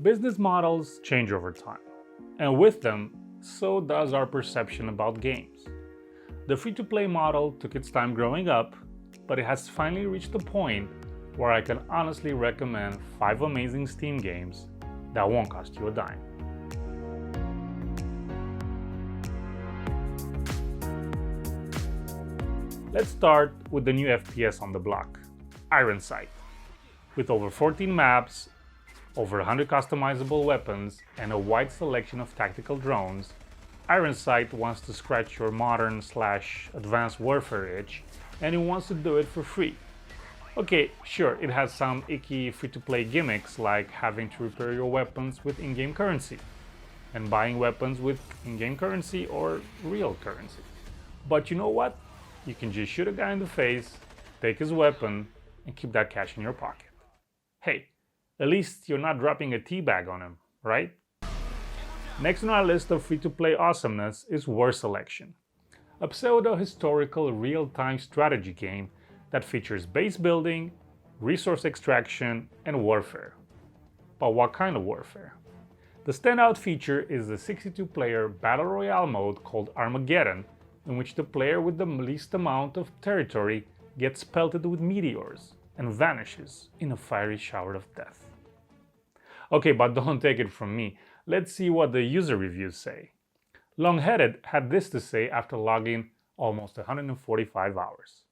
Business models change over time, and with them, so does our perception about games. The free-to-play model took its time growing up, but it has finally reached the point where I can honestly recommend 5 amazing Steam games that won't cost you a dime. Let's start with the new FPS on the block, Ironsight. With over 14 maps, over 100 customizable weapons, and a wide selection of tactical drones, Ironsight wants to scratch your modern/advanced warfare itch, and it wants to do it for free. Okay, sure, it has some icky free-to-play gimmicks like having to repair your weapons with in-game currency, and buying weapons with in-game currency or real currency. But you know what? You can just shoot a guy in the face, take his weapon, and keep that cash in your pocket. Hey, at least you're not dropping a teabag on him, right? Next on our list of free-to-play awesomeness is War Selection, a pseudo-historical real-time strategy game that features base building, resource extraction, and warfare. But what kind of warfare? The standout feature is the 62-player Battle Royale mode called Armageddon, in which the player with the least amount of territory gets pelted with meteors and vanishes in a fiery shower of death. Okay, but don't take it from me. Let's see what the user reviews say. Longheaded had this to say after logging almost 145 hours.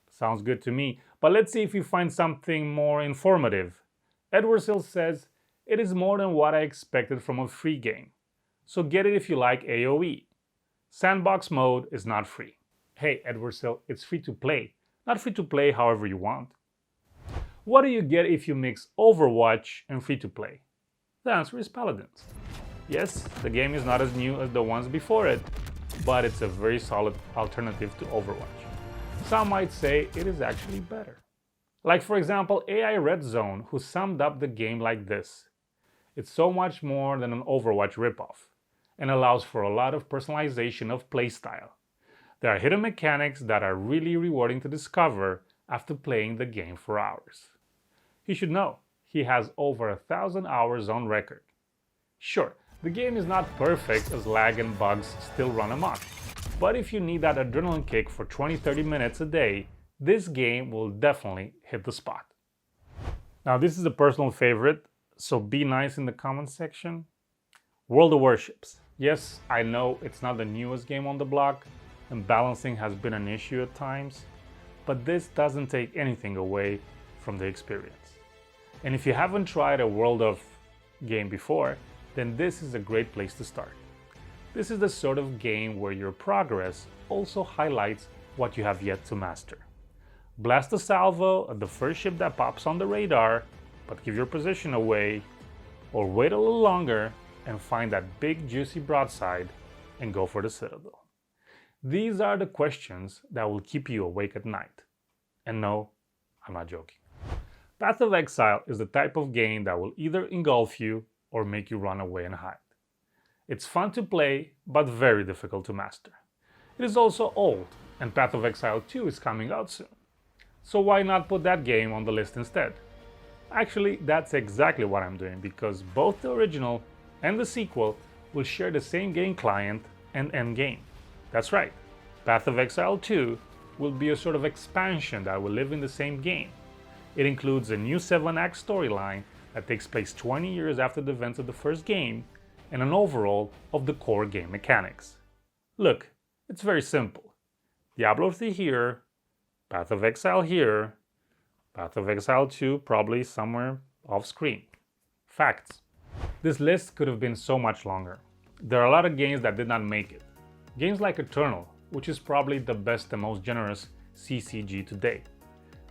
Sounds good to me, but let's see if we find something more informative. Edwardsill says, "It is more than what I expected from a free game. So get it if you like AoE. Sandbox mode is not free." Hey, Edwardsill, it's free to play, not free to play however you want. What do you get if you mix Overwatch and free to play? The answer is Paladins. Yes, the game is not as new as the ones before it, but it's a very solid alternative to Overwatch. Some might say it is actually better. Like for example, AI Red Zone, who summed up the game like this: "It's so much more than an Overwatch ripoff, and allows for a lot of personalization of playstyle. There are hidden mechanics that are really rewarding to discover after playing the game for hours." He should know, he has over 1,000 hours on record. Sure, the game is not perfect as lag and bugs still run amok, but if you need that adrenaline kick for 20-30 minutes a day, this game will definitely hit the spot. Now this is a personal favorite, so be nice in the comments section. World of Warships. Yes, I know it's not the newest game on the block, and balancing has been an issue at times, but this doesn't take anything away from the experience. And if you haven't tried a World of game before, then this is a great place to start. This is the sort of game where your progress also highlights what you have yet to master. Blast a salvo at the first ship that pops on the radar, but give your position away, or wait a little longer and find that big juicy broadside and go for the Citadel. These are the questions that will keep you awake at night. And no, I'm not joking. Path of Exile is the type of game that will either engulf you or make you run away and hide. It's fun to play, but very difficult to master. It is also old, and Path of Exile 2 is coming out soon. So why not put that game on the list instead? Actually, that's exactly what I'm doing, because both the original and the sequel will share the same game client and end game. That's right, Path of Exile 2 will be a sort of expansion that will live in the same game. It includes a new 7-act storyline that takes place 20 years after the events of the first game, and an overhaul of the core game mechanics. Look, it's very simple. Diablo 3 here, Path of Exile here, Path of Exile 2 probably somewhere off screen. Facts. This list could have been so much longer. There are a lot of games that did not make it. Games like Eternal, which is probably the best and most generous CCG to date.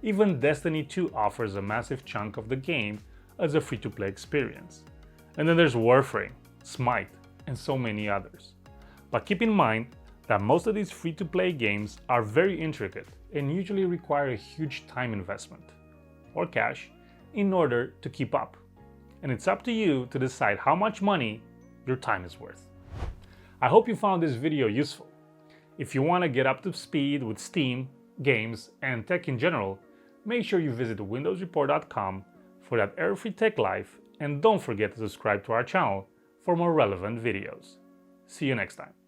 Even Destiny 2 offers a massive chunk of the game as a free-to-play experience. And then there's Warframe, Smite, and so many others. But keep in mind that most of these free-to-play games are very intricate and usually require a huge time investment, or cash, in order to keep up. And it's up to you to decide how much money your time is worth. I hope you found this video useful. If you want to get up to speed with Steam, games, and tech in general, make sure you visit windowsreport.com for that air-free tech life, and don't forget to subscribe to our channel for more relevant videos. See you next time.